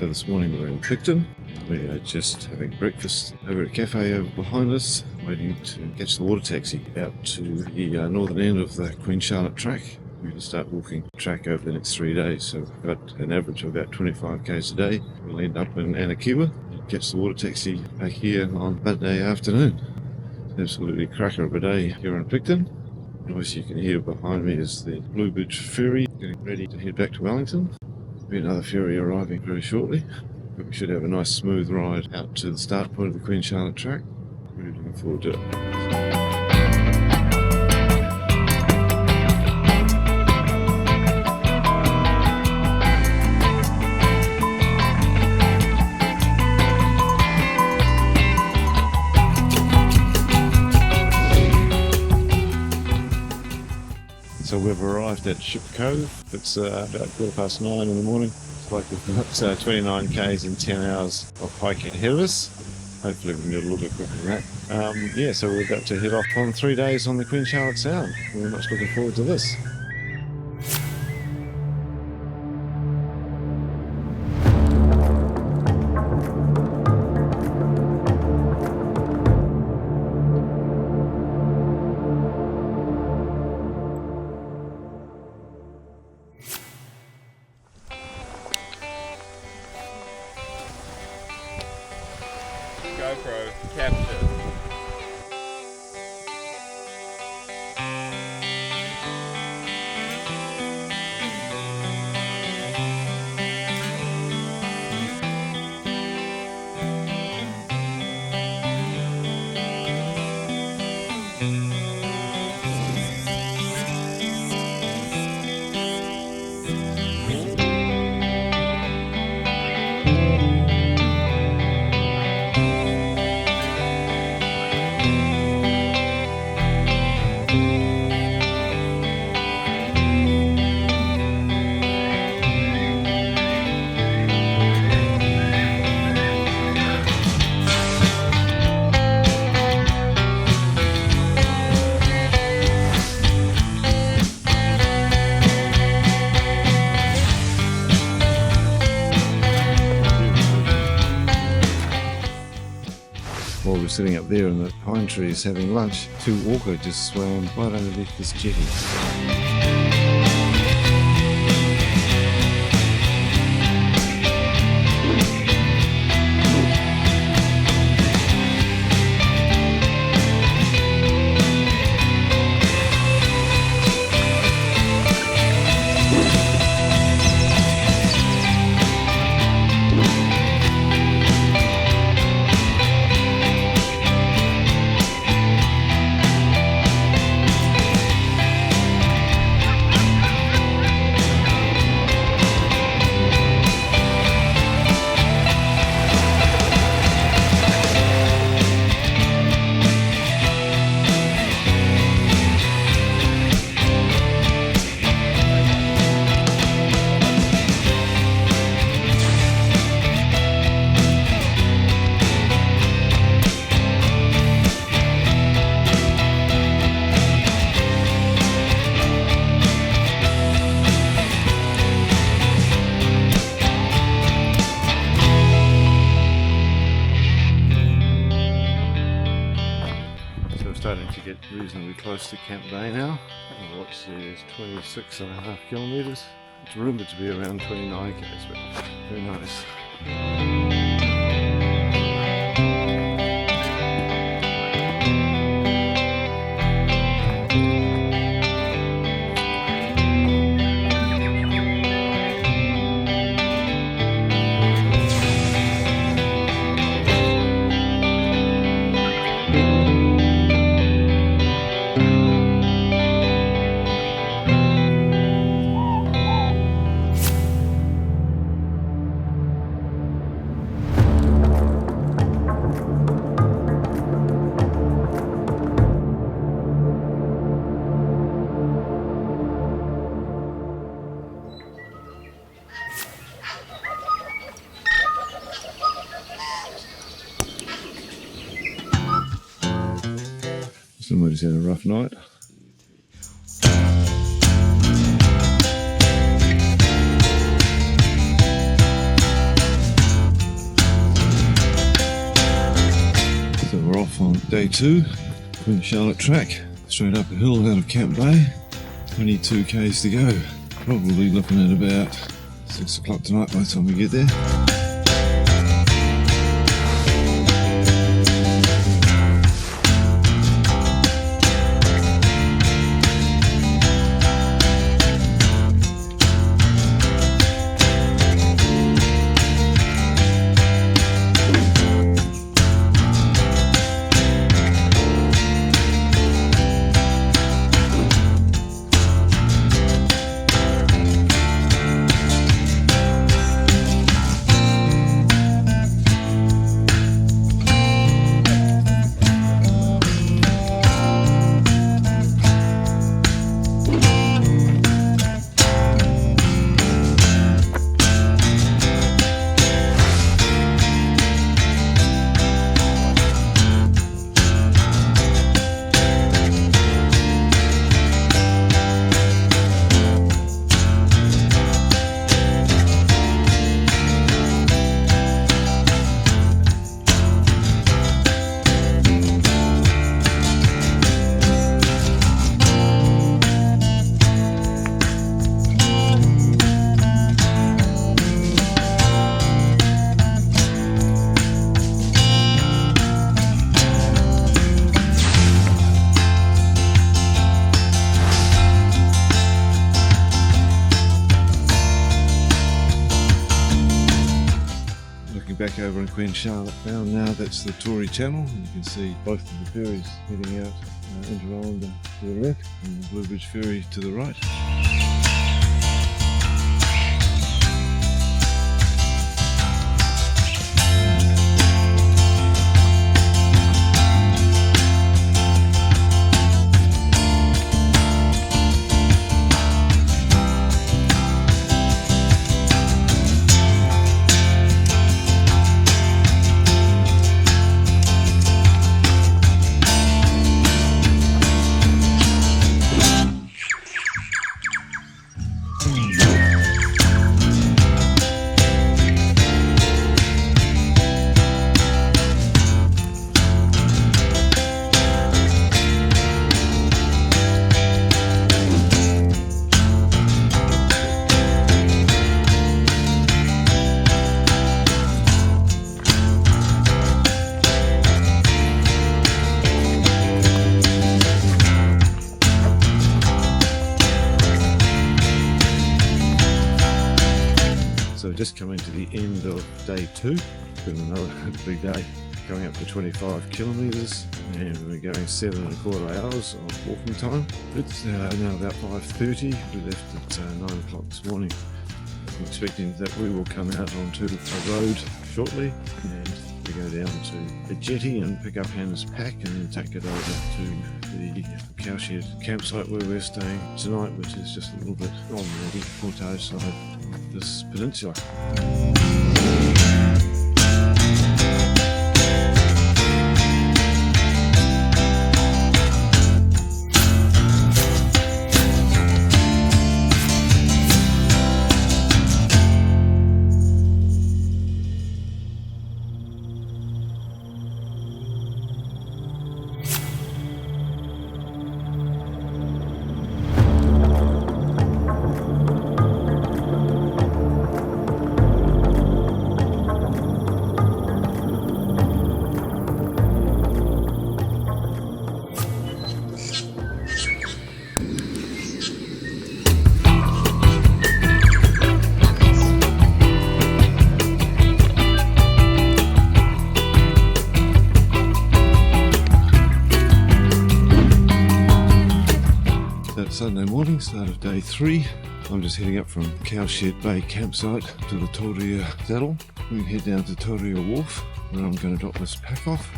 So this morning we're in Picton. We are just having breakfast over at a cafe over behind us, waiting to catch the water taxi out to the northern end of the Queen Charlotte track. We're going to start walking the track over the next 3 days, so we've got an average of about 25 k's a day. We'll end up in Anakiwa and catch the water taxi back here on Monday afternoon. Absolutely cracker of a day here in Picton. The noise you can hear behind me is the Bluebridge ferry getting ready to head back to Wellington. There'll be another ferry arriving very shortly, but we should have a nice smooth ride out to the start point of the Queen Charlotte track. Really looking forward to it. So we've arrived at Ship Cove. It's about 9:15 in the morning. It's like we've got 29 k's in 10 hours of hiking ahead of us. Hopefully we can get a little bit quicker than that. So we're about to head off on 3 days on the Queen Charlotte Sound. We're very much looking forward to this. GoPro capture. While we're sitting up there in the pine trees having lunch, two orca just swam right underneath this jetty. Starting to get reasonably close to Camp Bay now. What's is 26.5 kilometres. It's rumoured to be around 29 k's, but who knows. Somebody's had a rough night. off on day 2, Queen Charlotte track, straight up a hill out of Camp Bay, 22 k's to go. Probably looking at about 6 o'clock tonight by the time we get there. Back over in Queen Charlotte now, that's the Tory Channel, and you can see both of the ferries heading out into Rollanda to the left and the Blue Ridge Ferry to the right. So just coming to the end of day 2, it's been another big day, going up to 25 kilometres, and we're going 7.25 hours of walking time. It's now about 5:30, we left at 9 o'clock this morning. I'm expecting that we will come out onto a road shortly, and we go down to a jetty and pick up Hannah's pack and then take it over to the Cowshed campsite where we're staying tonight, which is just a little bit on the portage side of this peninsula. Sunday morning, start of day 3. I'm just heading up from Cowshed Bay campsite to the Toria saddle. We can head down to Toria Wharf where I'm going to drop this pack off.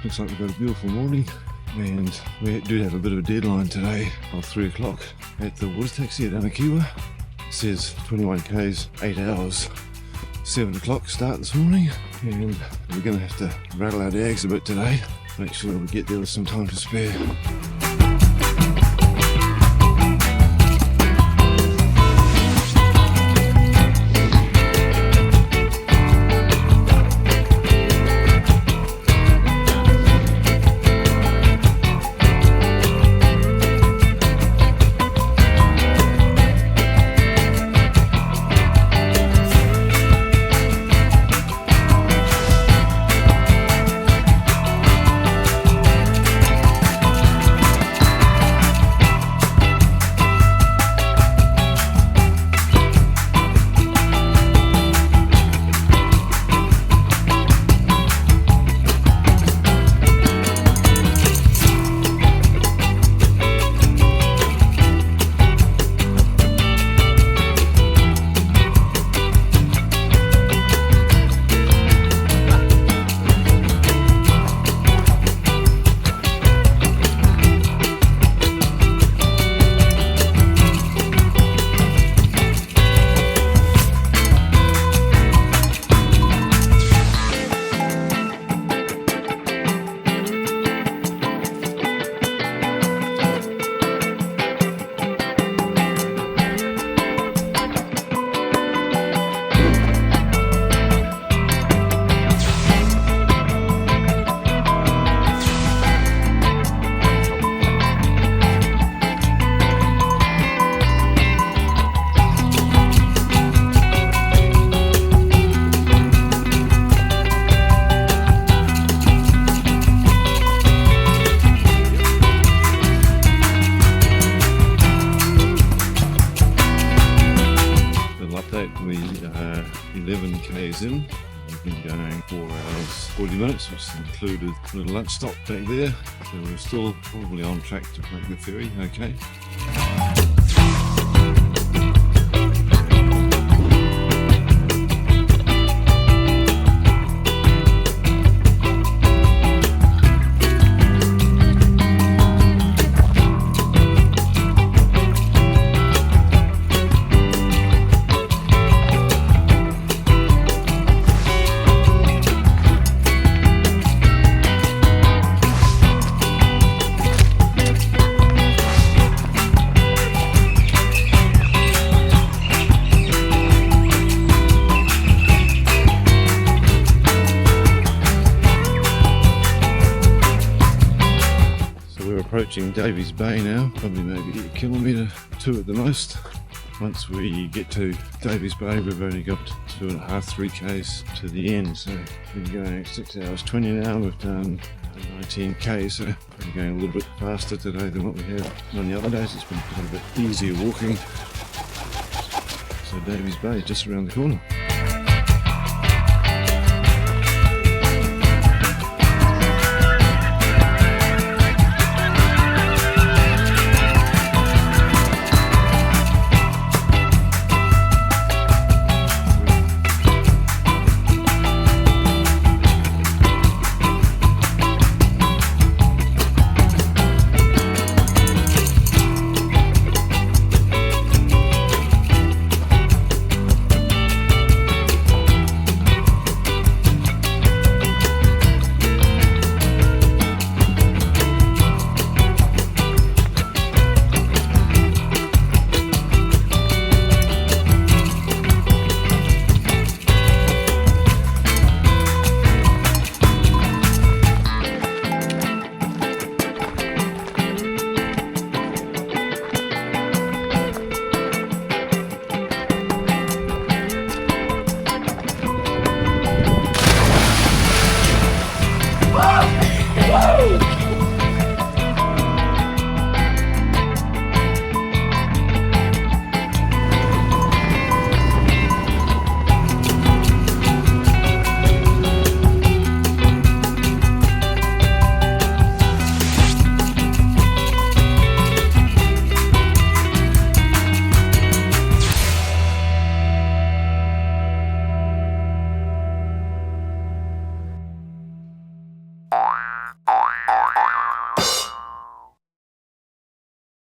Looks like we've got a beautiful morning, and we do have a bit of a deadline today of 3 o'clock at the water taxi at Anakiwa. It says 21 k's, 8 hours, 7 o'clock start this morning, and we're going to have to rattle our dags a bit today, make sure we get there with some time to spare. hours in. We've been going 4 hours 40 minutes, which included a little lunch stop back there. So we're still probably on track to make the ferry okay. Approaching Davies Bay now, probably maybe a kilometre, 2 at the most. Once we get to Davies Bay, we've only got 2.5, 3 k's to the end, so we've been going 6 hours 20 now. We've done 19 k's, so we're going a little bit faster today than what we have on the other days. It's been a little bit easier walking. So Davies Bay just around the corner.